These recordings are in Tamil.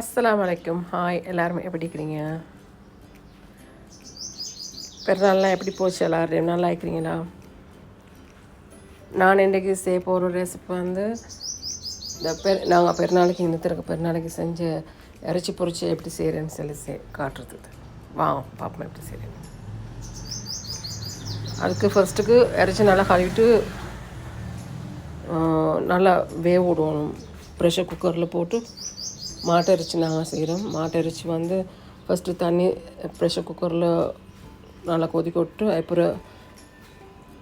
அஸ்ஸலாமு அலைக்கும். ஹாய், எல்லாருமே எப்படி இருக்கிறீங்க? பெருநாள்லாம் எப்படி போச்சு? எல்லோரும் நல்லா இருக்கிறீங்களா? நான் இன்றைக்கி செய்ய போகிற ரெசிபி வந்து நாங்கள் பெருநாளைக்கு இந்த பெருநாளைக்கு செஞ்ச இறைச்சி பொரிச்சி எப்படி செய்கிறேன்னு சொல்லி காட்டுறது. வாங்க பார்ப்போம் எப்படி செய்கிறேன். அதுக்கு ஃபஸ்ட்டுக்கு இறைச்சி நல்லா கழுவிட்டு நல்லா வேக விடணும். ப்ரெஷர் குக்கரில் போட்டு மாட்டை இறைச்சி நாங்கள் செய்கிறோம். மாட்டை இறைச்சி வந்து ஃபஸ்ட்டு தண்ணி ப்ரெஷர் குக்கரில் நல்லா கொதிக்க விட்டு அப்புறம்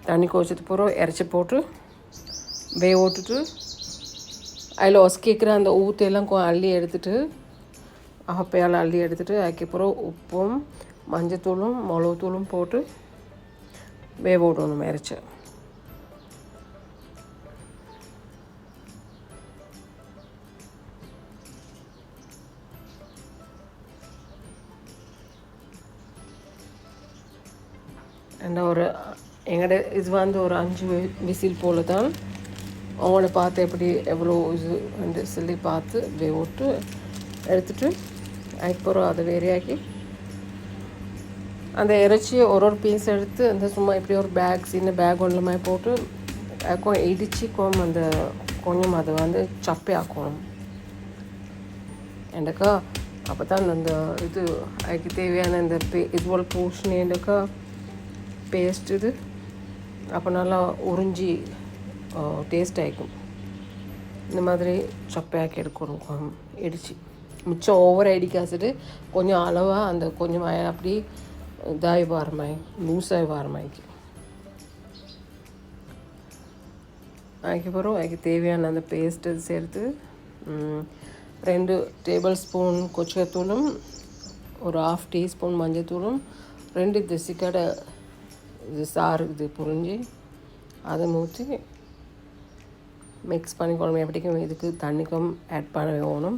தண்ணி கொதிச்சது பிறகு இறைச்சி போட்டு வேக விட்டுட்டு அதில் ஒசக்கிக்கிற அந்த ஊற்றையெல்லாம் அள்ளி எடுத்துகிட்டு அப்பையால் அள்ளி எடுத்துகிட்டு அதுக்கப்புறம் உப்பும் மஞ்சத்தூளும் மிளகுத்தூளும் போட்டு வேக விடணும் இறைச்சி. ஒரு எங்கள்ட இது வந்து ஒரு 5 விசில் போல் தான். அவங்கள பார்த்து எப்படி எவ்வளோ இது வந்து சொல்லி பார்த்து விட்டு எடுத்துகிட்டு அதுக்கப்புறம் அதை வேறையாக்கி அந்த இறைச்சியை ஒரு பீஸ் எடுத்து அந்த சும்மா இப்படி ஒரு பேக் சின்ன பேக் ஒன்று மாதிரி போட்டு இடித்து அந்த கொஞ்சம் அதை வந்து சப்பி ஆக்கணும். ஏண்டக்கா அப்போ தான் அந்த இது அதுக்கு தேவையான இந்த இதுபோல் பூஷணிக்கா பேஸ்ட் இது அப்போ நல்லா உறிஞ்சி டேஸ்ட் ஆகிக்கும். இந்த மாதிரி சப்பையாக்கி எடுக்கணும். இடித்து மிச்சம் ஓவர் அடிக்காசிட்டு கொஞ்சம் அளவாக அந்த கொஞ்சம் அப்படி இதாகி வாரமாய் லூஸாகி வாரமாய்க்கு. அதுக்கப்புறம் அதுக்கு தேவையான அந்த பேஸ்ட்டு சேர்த்து 2 டேபிள் ஸ்பூன் கொச்சத்தூளும் ஒரு 1/2 டீஸ்பூன் மஞ்சத்தூளும் 2 தேசிக்கடை இது சாறு இது புரிஞ்சு அதை ஊற்றி மிக்ஸ் பண்ணிக்கணும். எப்படிக்கும் இதுக்கு தண்ணிக்கும் ஆட் பண்ண வேணும்.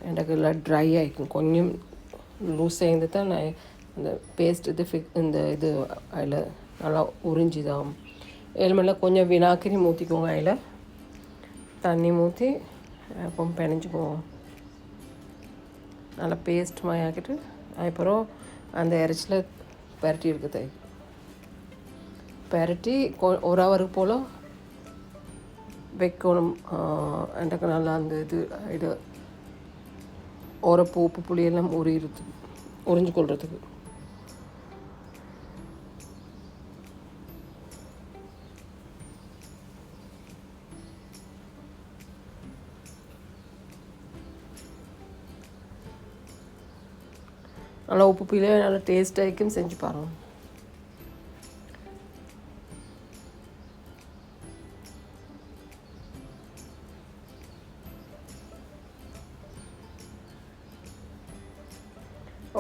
எனக்கு இல்லை ட்ரை ஆகிக்கும். கொஞ்சம் லூஸ் ஆகிருந்து தான் நான் இந்த பேஸ்ட் இது இந்த இது அதில் நல்லா உறிஞ்சிதான். ஏழுமெல்லாம் கொஞ்சம் வினாக்கிரி ஊற்றிக்கோங்க. அதில் தண்ணி ஊற்றி அப்போ பிணைஞ்சிக்குவோம். நல்லா பேஸ்ட் மாதிரி ஆக்கிட்டு அதுக்கப்புறம் அந்த இறைச்சியில் பரட்டி இருக்குது. பரட்டி 1 ஹவருக்கு போல் வைக்கணும். எனக்கு நல்லா அந்த இது உரப்பு உப்பு புளியெல்லாம் உறிஞ்சு கொள்றதுக்கு. நல்லா உப்பு புளியே நல்லா டேஸ்ட் ஆகிக்கும். செஞ்சு பாருங்கள்.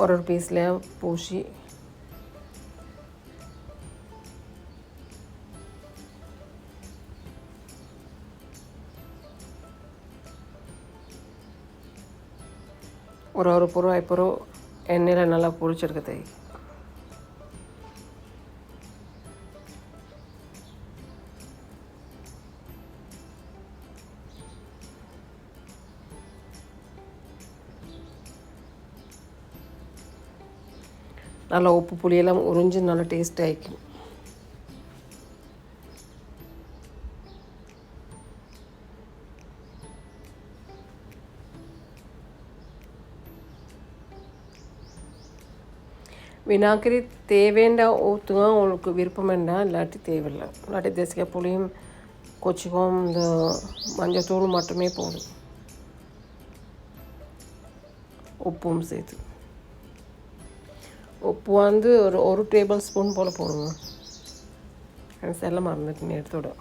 ஒரு பீஸில் பூசி ஒரு பொருள் அப்புறம் எண்ணெயில் நல்லா பொரிச்செடுக்குது. நல்லா உப்பு புளியெல்லாம் உறிஞ்சி நல்லா டேஸ்ட் ஆகிக்கும். வினாக்கிரி தேவைண்டா ஊற்றுங்க. உங்களுக்கு விருப்பம் வேண்டாம், இல்லாட்டி தேவையில்லை. இல்லாட்டி தேசிக்காய் புளியும் கொச்சிக்கும் இந்த மஞ்சத்தூள் மட்டுமே போதும். உப்பும் சேர்த்து உப்பு வந்து ஒரு டேபிள் ஸ்பூன் போல் போடுங்க. எனக்கு செல்ல மறந்துட்டு நேரத்தோட.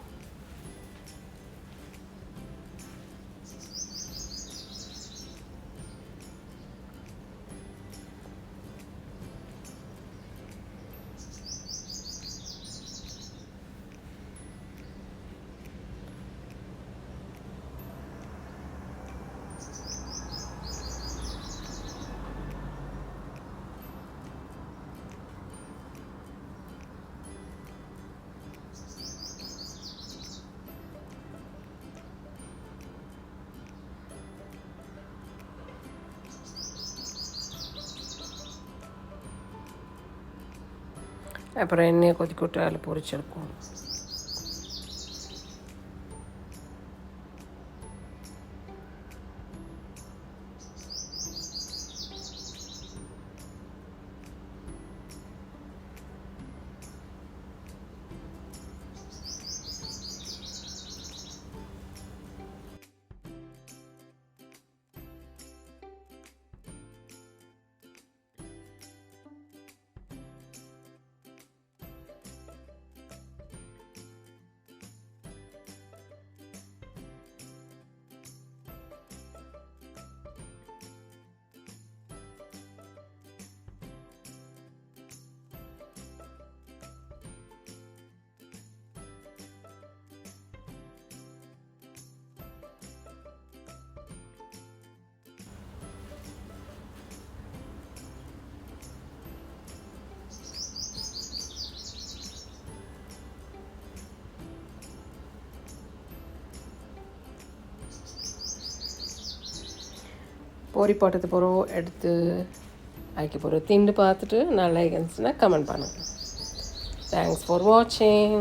அப்புறம் எண்ணெயை கொதிக்க விட்டு அதில் பொரிச்செடுக்கும். பொரி போட்டது பிறகு எடுத்து ஆக்கி போகிற திண்டு பார்த்துட்டு நல்லா இருந்துச்சுன்னா கமெண்ட் பண்ணுங்கள். தேங்க்ஸ் ஃபார் வாட்சிங்.